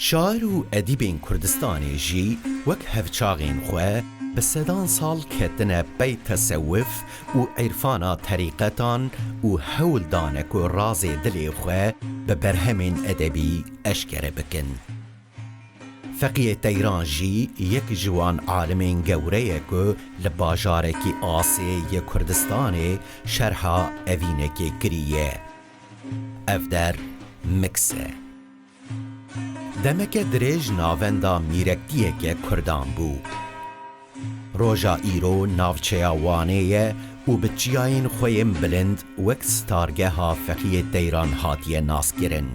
شاعر و ادیبین کردستانی جی وک هفچاغین خواه به سدان سال کتنه بی تصوف و عرفانا طریقتان و حول دانک و راز دلی خواه به برهمین ادبی اشکره بکن. فقیه تیران جی یک جوان عالمین گوره که لباجارکی آسیه کردستانی شرحا اوینکی گریه. افدر مکسه. دمک دریج ناوندا میرکتیه که کردان بو. روژا ایرو ناوچه وانه و بچیاین خویم بلند وک ستارگه ها فقیه تیران هاتیه ناس گرن.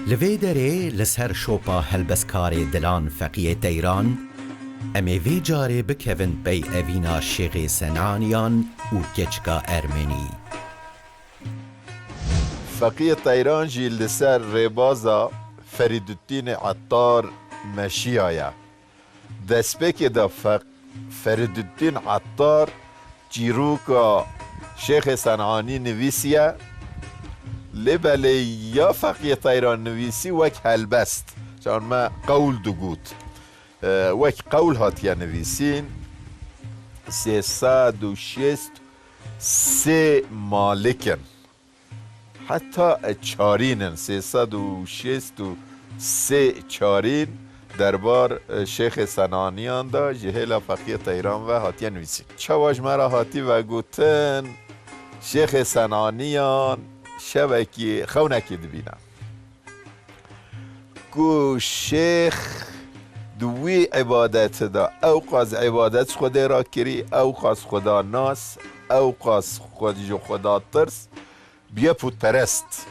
لوی دره لسر شوپا هلبسکار دلان فقیه تیران امی وی جاره بکوین بی اوینا شیغ سنانیان و کچکا ارمنی. فقیه تیران جی لسر ریبازا فریدالدین عطار مشیایه. دسپک دا فریدالدین عطار جیروکا شیخ صنعانی نویسیه لبلی یا فقیه تیران نویسی وک هلبست چون ما قول دو گوت وک قول هاتیه نویسین 363 مالکن حتی چارینن 363 چارین دربار شیخ سنانیان دا جهیل فقیه تیران و هاتیه نویسین چواج مرا هاتی و گوتن شیخ سنانیان شبکی خونکی دبینم گو شیخ دوی عبادت دا او قاس عبادت خدا را کری او قاس خدا ناس او قاس خدا ترس بیا پود پرست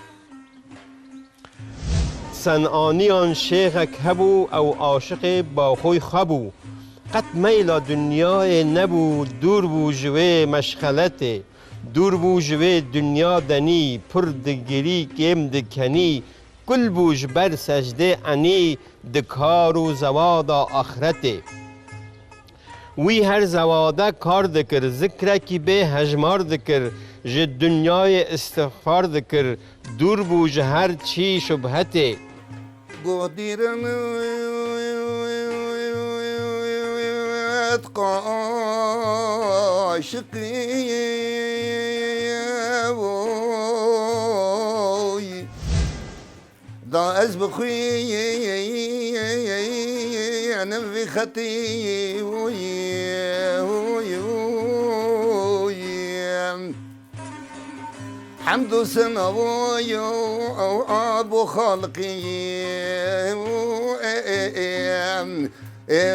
صنعانیان شیخک هبو او عاشق با خوی خبو قد میلا دنیای نبو دور بو جوه مشغلت دور بو جوه دنیا دنی پر دگری گم دکنی کل بوج بر سجده انی دکار و زوادا آخرت وی هر زواده کار دکر ذکره کی به هجمار دکر ج دنیای استغفار دکر دور بوج هر چی شبهته قدرن عاشقی دا از بخوی انا في خطي حمد سنة او ابو خالقي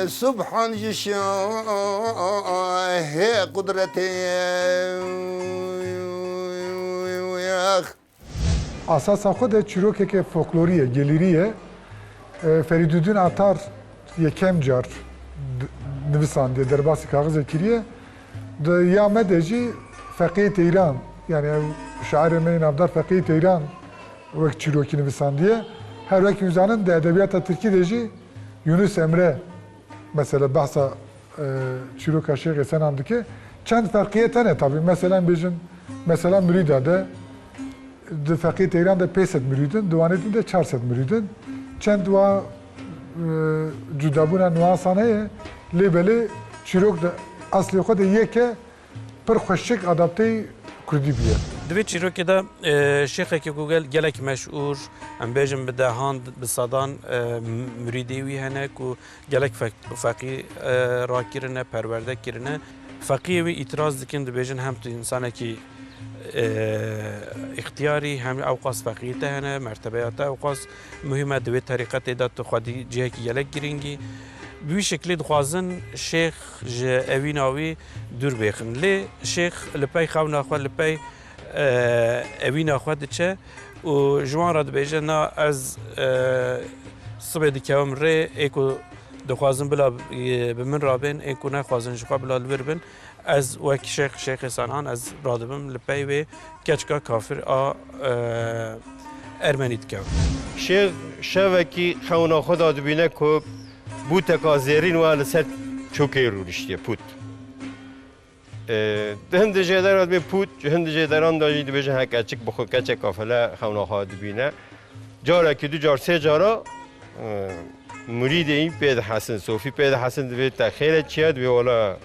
سبحان جشاه قدرتي اساسا خود چروکه که فولکلوریه گلیریه فریدالدین عطار یکم جار نویسنده در باسی کاغذ کریه د یا مدجی فقیه ایران yani şair menin avdar faqih Teyran ve çiroki nivîsandiye her vek yüzanın da edebiyata Türkiye'deki Yunus Emre mesela bahsa çiroka Şeyh Senandaki çend farkiyete ne tabi mesela bizim mesela müridade de faqih Teyran da 500 müridin divanedin de 400 müridin çend dua cudabuna nuansane lebeli çirok da asli xod yeke پر خوشک adapte کردی بیه. دوی چیروکی دا شیخه که گوگل گلک مشهور ام بیجم به دهان به صدان مریدیوی هنه که گلک فقی را کرنه پرورده کرنه فقی وی اعتراض دکن دو بیجن هم تو انسانه که اختیاری هم اوقاس فقیته هنه مرتبهات اوقاس مهمه دوی طریقت داد تو خودی جهه که گلک گرینگی بوی شکلی دخوازن شیخ اویناوی دور بیخن لی شیخ لپای خواه ناخواه لپای اویناخواه چه و جوان را دبیجه نا از صبح دکیوم ری ایکو دخوازن بلا بمن رابین ایکو نخوازن جخواه بلا لور بین از وک شیخ سانان از رادبم لپای وی کچکا کافر ارمنی دکیوم شیخ شوکی خواه ناخواه دبینه که بوتکا زیرین و لسر چوکی رو رشتیه پوت هند جدران می پوت هند جدران داشتی دویجه هک اچک بخو کچک کافله خونه خواهد بینه جاره که دو جار سه جارا مرید این پید حسن صوفی پید حسن دوی تخیل چیه دوی ولا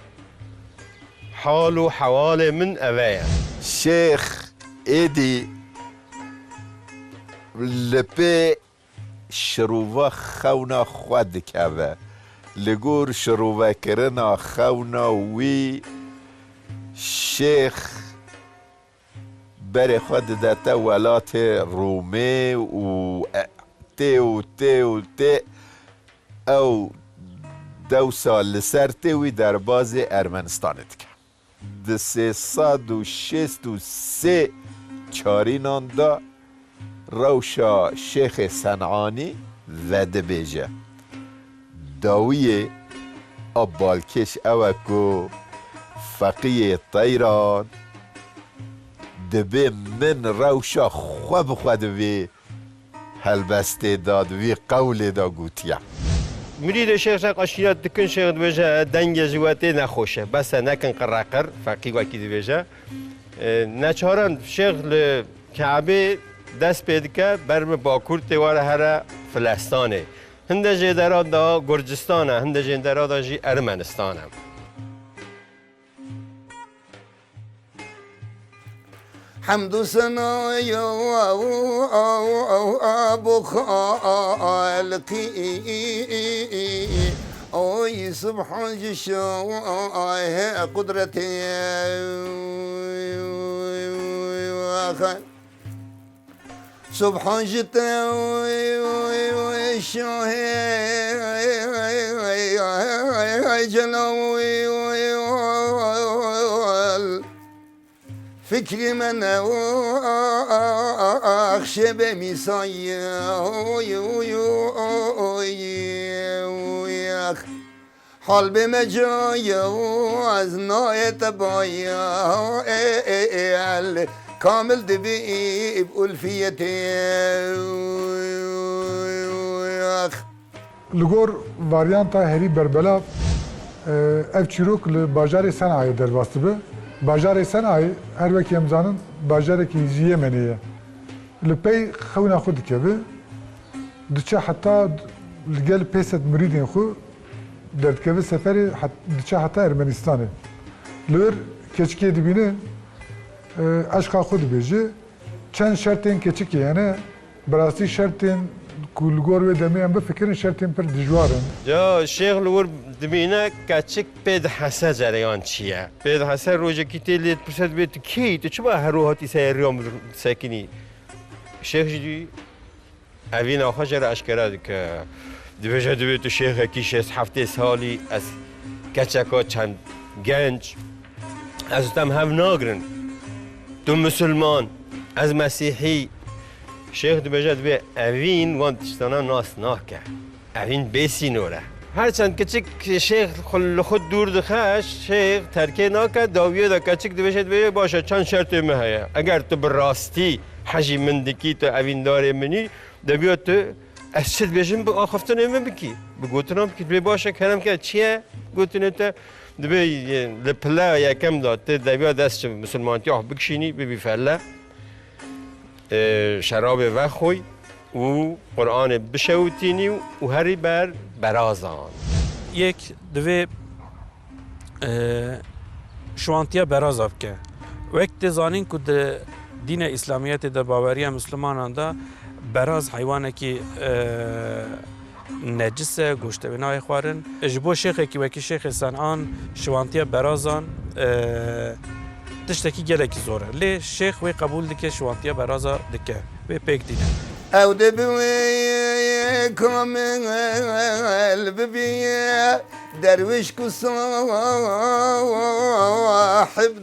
حال و حوال من اوه شیخ ایدی لپی شروع خونا خود که لگور شروع کرنا خونا وی شیخ بر خود دتا ولات رومه و تی او 2 سال لسر تیوی در باز ارمنستانت که ده 363 چارینان دا روشا شیخ صنعانی و ده بیجه داویه ابالکش اوکو فقیه تیران دبی من روشا خود وی هلبسته داد وی قول دا گوتیا مرید شیخ قشیات دکن شیخ دویجه دنگ زواته نخوشه بس نکن قرقر فقی وکی دویجه نچارن شیخ کعبه دست پید که برم باکور تیوار هر فلسطانه هنده جیدراد دا گرجستانه هنده جیدراد دا جی ارمنستانه حمد ثنای ابو خالقی اوی سبحان جشو قدرتی سبحان جتا شاه جلاوي فكري من أخشى بمساي حال بمجايا وزناي تبايا كامل دبي بألفيتي لگور واریانتا هری بربلا اف چیروک لباجار صنایع درباسته به باجار صنایع هر وکی امزانن باجار کی زیه منیه لپی خونا خود که به دچه حتی لگل پیست مریدین خو درد که به سفری دچه حتی ارمنستانه لور کچکی دبینه اشکا خود بیجه چند شرطین کچکی یعنی براستی شرطین کولگور و دمی هم بفکرین شرطین پر دجوارن جا شیخ لور دمینه کچک پید حسه جریان چیه؟ پید حسه روژه کی تیلیت پرسد بیت کی؟ تو چه با هروهاتی سیریام سکنی؟ شیخ جدی اوین آخه جر اشکره که دویجه دوی تو شیخ کیش 7 سالی از کچکا چند گنج از تم هم ناگرن تو مسلمان از مسیحی شیخ دویجه دوی اوین وان تشتانا ناس ناکه اوین بیسی نوره هرچند کچک شیخ خود دور دخش شیخ ترکه ناکه داویه دا کچک دویجه دوی باشه چند شرط مهیه اگر تو براستی حجی مندکی تو اوین داره منی دویه تو از چه بیشتر به آخفتن نمی بکی بگوتنم که دوی باشه کردم که چیه گوتنه تو دوی لپلا یکم داد دوی دست مسلمانتی آخ بکشینی ببی فله شراب وخوی و قرآن بشوتینی و هری بر برازان یک دوی شوانتیا برازاب که وقت زانین که دین اسلامیت در باوری مسلمانان دا براز حیوانه که نجسه گوشت بنای خوارن جبو شیخه که وکی شیخ صنعان شوانتیا برازان تشتکی گلکی زوره لی شیخ وی قبول دکه شوانتیا برازا دکه وی پیک دیده او دبوي كامل ببي درويش كصاحب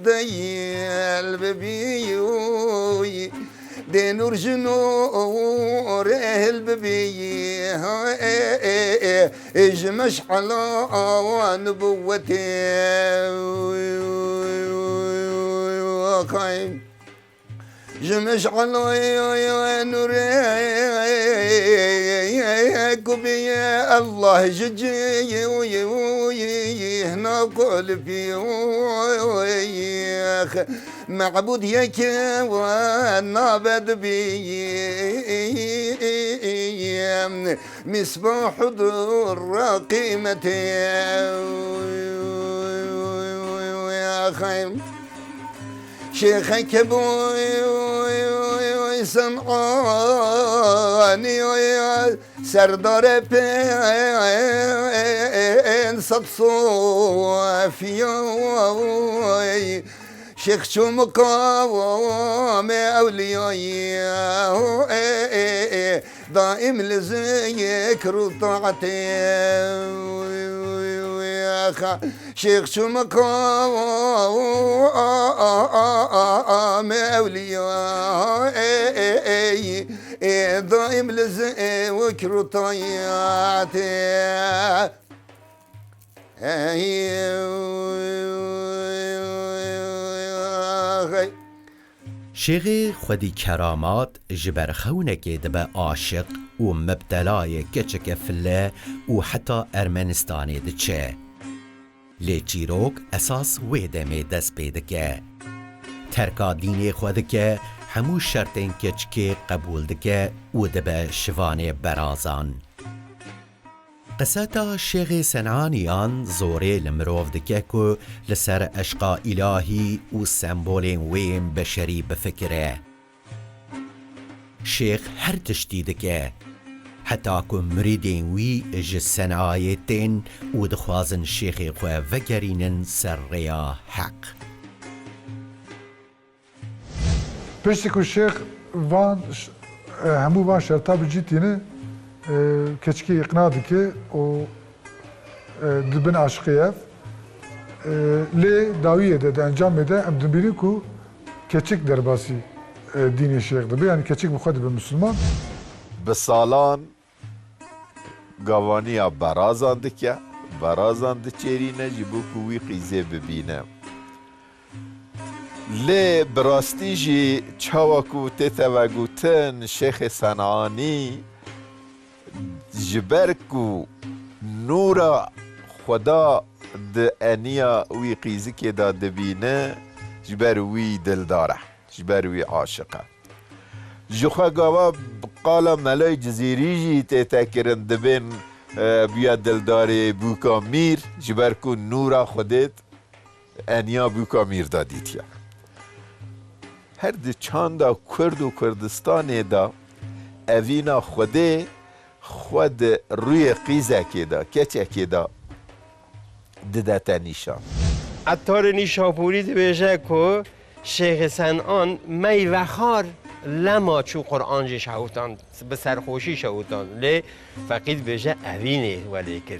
ديال ببي دي نور جنور الببي اجمش على نبوتي جمش على نور كبي الله ججي هنا قلبي معبود يك ونابد بي مصباح الدر قيمته يا خير شيخك ابوي صنعاني سردار بين صد صوفي شيخ شو مقام أوليائي دائم لذكر وطاعتي شيخ شو مقام أوليائي دائم لذكر وطاعتي شیخ خودی کرامات جبر خونک دبا عاشق و مبتلای کچک فله و حتی ارمنستانی دچه. لی چیروک اساس ویده می دست پیده که. ترکا دینی خود که همو شرطین کچکی قبول دکه و دبا شوانه برازان. قصتا شیخ سنعانیان زوری لمروف دکه که لسر اشقا الهی و سمبولین ویم بشری بفکره. شیخ هر تشتی دکه حتی که مریدین وی اج سنعایتین و دخوازن شیخ خواه وگرینن سر ریا حق. پشتی که شیخ وان همو وان شرطا بجیتینه کچکی اقنا دکه و دبن عشقیه لی داویه ده انجام میده ام دنبیری که کچک درباسی دینی شیخ ده یعنی کچک بخواد به مسلمان به سالان گوانی ها برازان دکه برازان دچرینه جبو کوی قیزه ببینه لی براستی جی چاوکو تتوگوتن شیخ صنعانی جبرکو نورا خدا ده انیا وی قیزی که دا دبینه جبر وی دلداره جبر وی عاشقه جخوا گاوا قالا ملای جزیری جی تیتا کرن دبین بیا دلداره بوکا میر جبرکو نورا خودت انیا بوکا میر دا دیتیا هر ده چاندا کرد و کردستان دا اوینا خوده خود روی قیزه که دا کچه که دا ددتا نیشان عطار نیشاپوری دبیجه که شیخ سنعان می وخار لما چو قرآن جی شهوتان به سرخوشی شهوتان لی فقید بیجه اوینه ولی کر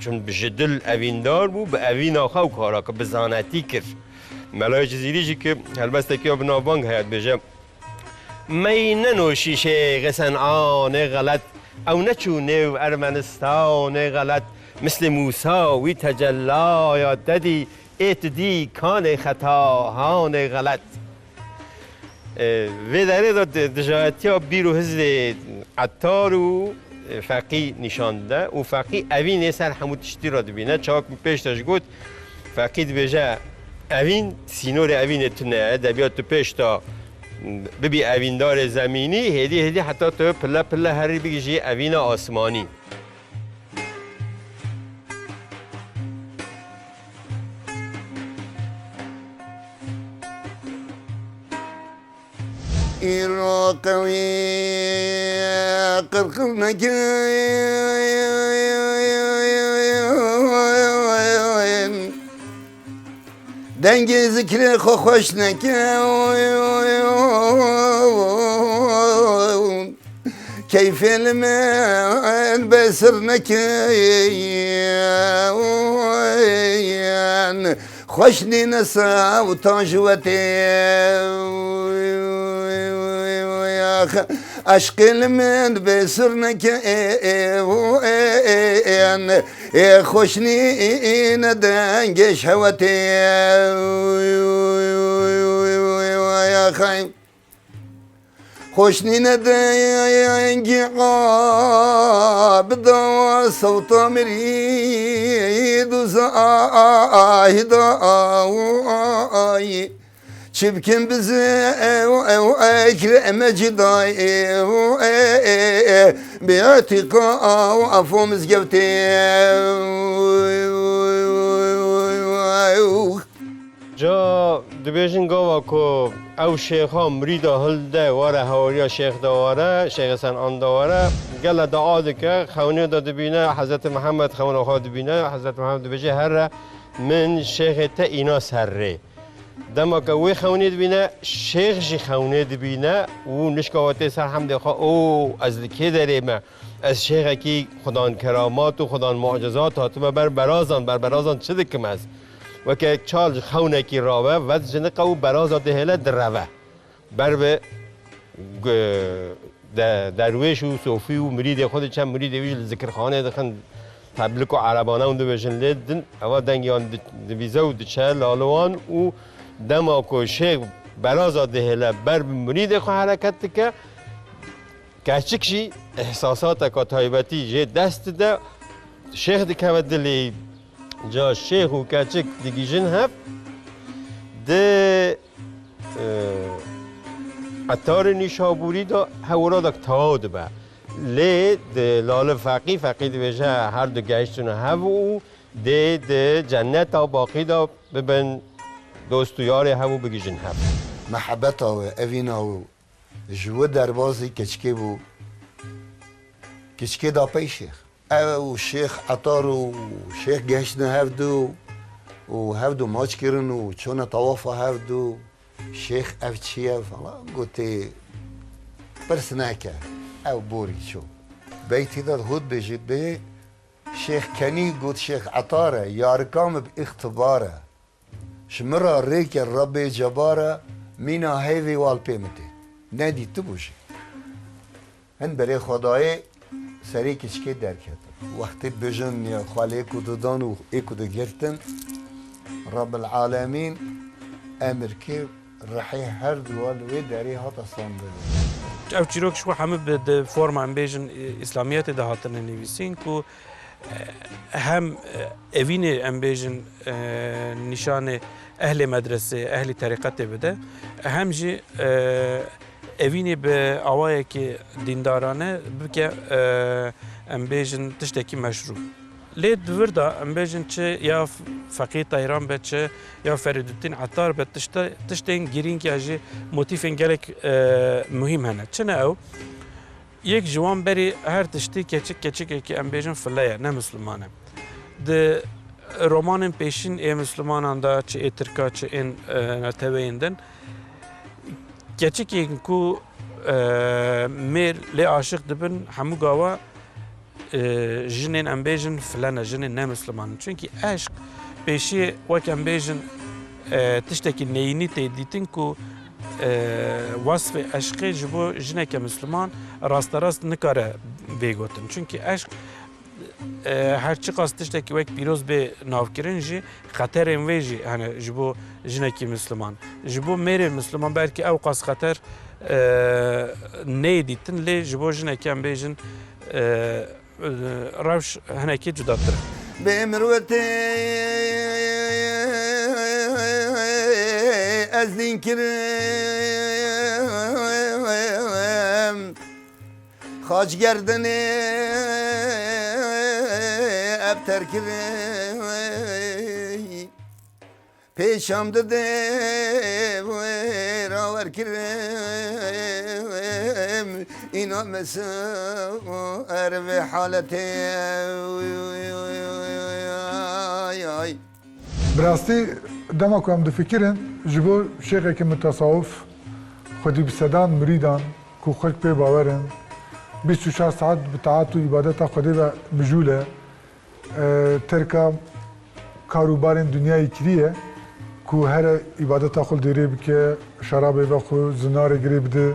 چون بجدل اویندار بو به اوین آخو کارا که بزانتی کر ملای جزیری جی که هلبسته که بنابانگ هید بیجه می ننوشی شیخ سنعان غلط او نچونه و ارمنستان غلط مثل موسا وی تجلا یا ددی ایت دی کان خطاهان غلط وی داره داد دجایتی ها بیرو هزد عطار و فقی نشانده و فقی اوین سر همو تشتی را دبینه چاک پیش تاش گود فقی دبیجه اوین سینور اوین تنه دبیات تو پیش تا ببی اویندار زمینی هدی حتی تو پله پله هری بگیجی اوین آسمانی قوي قرقنك دنگی ذکر خو خوش نکن كيف المن بسر نكين خوشني نسا وتاجوتي عشق المن بسر نكين خوشني ندنگ شهوتي يا خايم خوشني ندنگ عابد صوت مريد زاهد آي شبكن بزي اكرم جداي باعتقاء وعفو مزقبتي جا دبیجن گاوا کو او شیخ ها مریدا هلده واره هوریا شیخ دواره شیخ سنان دواره گل دعا که خونه دا دبینه حضرت محمد خونه خواه دبینه حضرت محمد دبیجه هر من شیخ تا اینا سره دما که وی خونه دبینه شیخ جی خونه دبینه و نشکاواتی سر حمد خواه او از لکی داره ما از شیخ کی خدان کرامات و خدان معجزات هاتو بر برازان چه دکم است و که چال خونه کی راوه و جنقه و برازات هله دروه بر به درویش و صوفی و مرید خود چند مرید ویژ ذکرخانه دخن تبلیغ و عربانه اون دو بشن لیدن اول دنگیان دویزه و دچه لالوان و دما کو شیخ برازات هله بر به مرید خو حرکت که کچکشی احساسات که تایبتی جه دست ده شیخ دکه و دلی جا شیخ و کچک دیگیجن هف ده عطار نیشابوری دا هورا دا تاود با لی ده لال فقی دویجه هر دو گشتون هف و ده جنت و باقی دا ببن دوست و یار هفو بگیجن هف محبتا و اوینا و جو دربازی کچکی بو کچکی دا پی شیخ او شیخ عطار و شیخ گشتن هفدو و هفدو ماچ کرن و چون طواف هفدو شیخ اف چیه فلا گوتی پرس نکه او بوری شو بیتی داد هود بجید به شیخ کنی گوت شیخ عطاره یارکام باختباره شمرا ریک رب جباره مینا هیوی وال پیمتی ندی تو بوشی هن برای خدای سری کچکی درکت وقتی بجن یا خاله اکو دان و اکو گرتن رب العالمین امر که رحی هر دوال وی داری هات اصلا بده او چیروک شو همه به فرم ام بیژن اسلامیت ده هاتن نویسین کو هم اوین ام بیژن نشان اهل مدرسه اهل طریقت بده هم جی اوینی به آوایی که دیندارانه بکه ام بیژن تشتکی مشروع لی دوردا ام بیژن چه یا فقیه تهران به چه یا فریدالدین عطار به تشتین گیرین که اجی موتیفین گلک مهم هنه چنه او یک جوان بری هر تشتی کچک که ام بیژن فلایه نه مسلمانه ده رومان پیشین ای مسلمانان دا چه ای ترکا چه این نتویندن کچکی کو میر لی عاشق دبن همو گاوا جنین ام بیژن فلانه جنین نه مسلمان چونکی عشق پیشی وک ام بیژن تشتکی نینی تیدیتن کو وصف عشقی جبو جنک مسلمان راست نکاره بیگوتن چونکی عشق هرچی قاست تشتکی وک پیروز به ناوکرین جی خطر این وی جی هنه جبو جنکی مسلمان جبو میر مسلمان برکی او قاس خطر نیدیتن لی جبو جنکی ام بیژن روش هنکی جدا تره به مروت از دین کرم خاج گردن ابتر کرم پیشم داده راور کرم اینا مثل به حالت براستی دما که هم دفکرن جبو شیخی که متصوف خودی بسدان مریدان که خلق پی باورن 24 ساعت بطاعت و عبادت خودی و مجوله ترکا کاروبارن دنیای کریه که هر عبادت خود دیره بکه شراب و خود زنار گری بده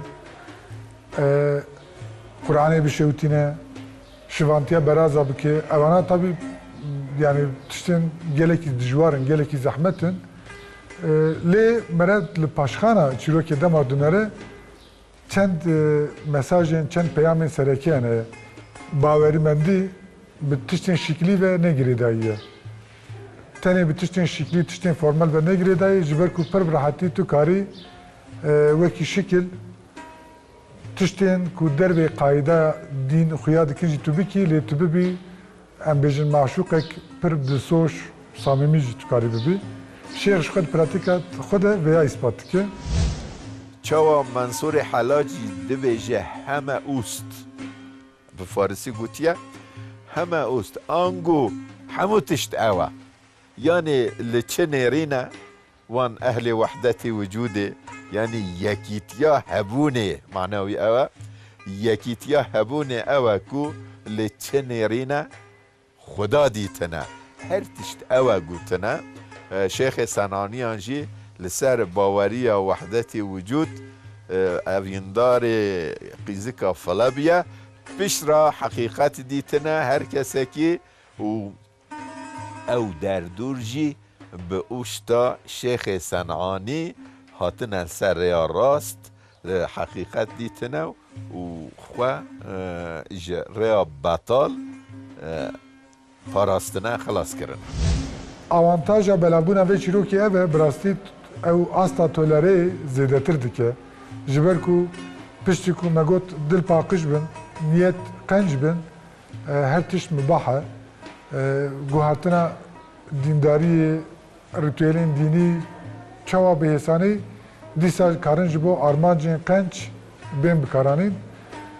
قرآن بشوتینه شوانتیا برازا بکه اوانا طبی yani tiştin geleki dijwarın, geleki zahmetin لی مرد لپاشخانه چیروکی دما دونره چند مساجین چند پیامین سرکیانه باوریمندی به تشتین شکلی و نگیری داییه تنه به تشتین شکلی تشتین فرمال و نگیری داییه جبر کو پر براحتی تو کاری وکی شکل تشتین که در به قاعده دین خویا دکن جی تو بکی لی تو ببی ام بیجن معشوقک پر دسوش صاممی جی تو کاری ببی شیخش خود پراتیکات خود ویا اثبات که چاوا منصور حلاجی دبیجه همه اوست به فارسی گوتیه همه اوست آنگو همو تشت اوه یعنی لچه نیرینه وان اهل وحدت وجوده یعنی یکیتیا هبونه معناوی اوه یکیتیا هبونه اوه کو لچه نیرینه خدا دیتنه هر تشت اوه گوتنه شیخ سنانیان جی لسر باوری وحدت وجود اویندار قیزک فلابیا پیش را حقیقت دیتنه هر کسی که او در دور جی به اوشتا شیخ سنعانی هاتن سر ریا راست حقیقت دیتنه و خواه ریا بطال پاراستنه خلاص کرن اوانتاجا بلابونا وی چیروکی اوه براستی او آستا تولره زیده تر دکه جبر کو پشتی کو مگوت دل پاقش بن نیت قنج بن هر تشت مباحه گوهاتنا دینداری ریتویلین دینی چوا به حسانی دیسا کارن جبو آرمانجین قنج بین بکارانین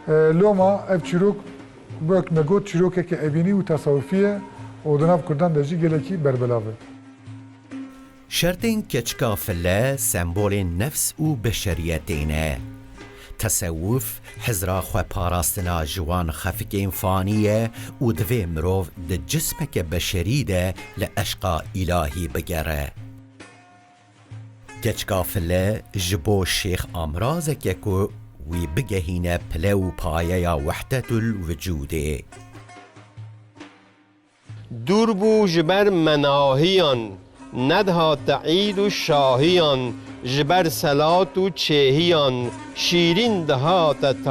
لوما اف چیروک بوک مگوت چیروکه که ابینی و تصوفیه و دناف کردن دجی گلکی بربلاوه شرطين كتشكا فلا سمبول نفس و بشريتينه تصوف حزرا خو باراستنا جوان خفكين فانية و دوي مروف د جسمك بشريده لأشقا إلهي بگره كتشكا فلا جبو الشيخ أمرازك يكو وي بگهينه پلو پايا وحدة الوجوده دور بو جبر مناهیان ندها تعید و شاهیان جبر سلات و چهیان شیرین دهات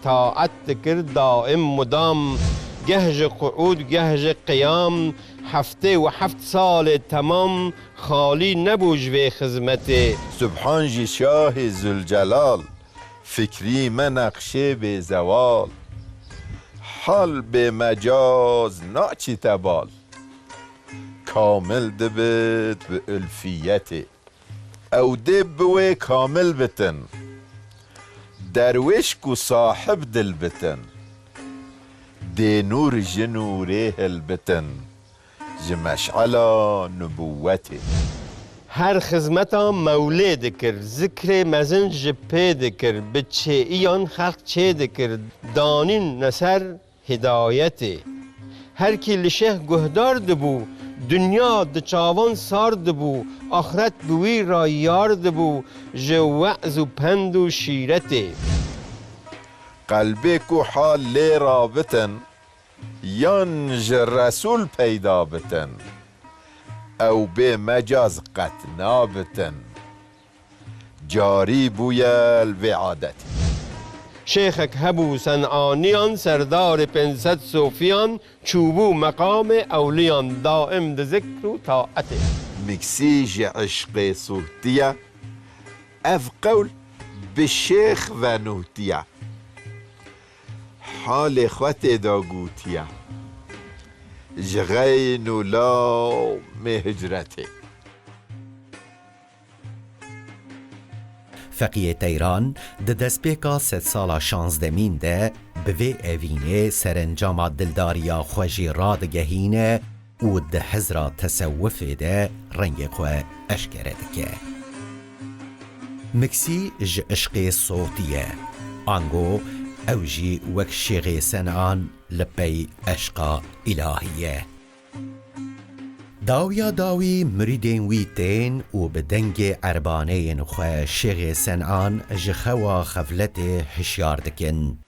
طاعت کرد دائم مدام گهج قعود گهج قیام هفته و 7 سال تمام خالی نبوج و خدمت سبحان جی شاه ذوالجلال فکری من نقشه به زوال حال به مجاز ناچی تبال کامل دبت به الفیت او دب و کامل بتن درویش کو صاحب دل بتن دی نور جنوره البتن جمشعلا نبوته هر خدمتا مولد کر ذکر مزن جپه کر بچه ایان خلق چه کر دانین نصر هدایته هر کی لشه گهدار دبو دنیا د چاوان سارد بو آخرت بوی را یارد بو جو وعظ و پند و شیرته قلبه کو حال لی رابطن یان رسول پیدا بتن او به مجاز قطنا بتن جاری بویل و عادت شیخک هبو سنعانیان سردار 500 صوفیان چوبو مقام اولیان دائم د ذکر و طاعته مکسیج عشق صوتیه اف قول به شیخ و نوتیه حال خوات داگوتیه جغین و لا مهجرته فقیه تیران د دستپیکا 100 سالا 16 ده به وی اوینه سرانجام دلداریا خوشی رادگهینه و ده حزرا تصوف ده رنگ خواه اشکره دکه مکسی ج عشق صوتیه آنگو اوجی وک شیغ سنان لپی عشقا الهیه داویا داوی مریدین وی تین و بدنگ عربانین خواه شیغ سنان جخوا خفلت هشیار دکن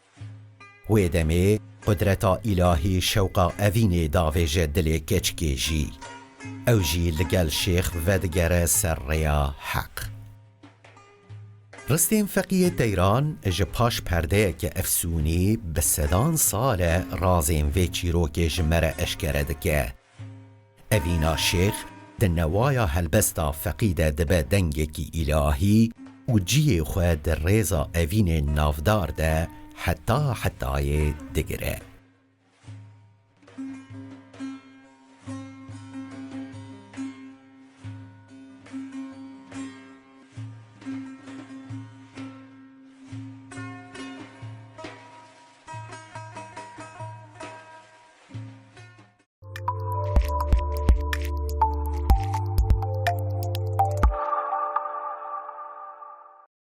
و دمه قدرتا الهی شوقا اوین داویج دل کچکی جی او جی لگل شیخ ودگر سر ریا حق رستین فقیه تیران جپاش پرده که افسونی به 3 سال رازین وی چیروک جمره اشکره دکه اوینا شیخ د نوایا هلبستا فقیده دبه دنگکی الهی و جی خود ريزا اوین نافدار ده حتی دگره.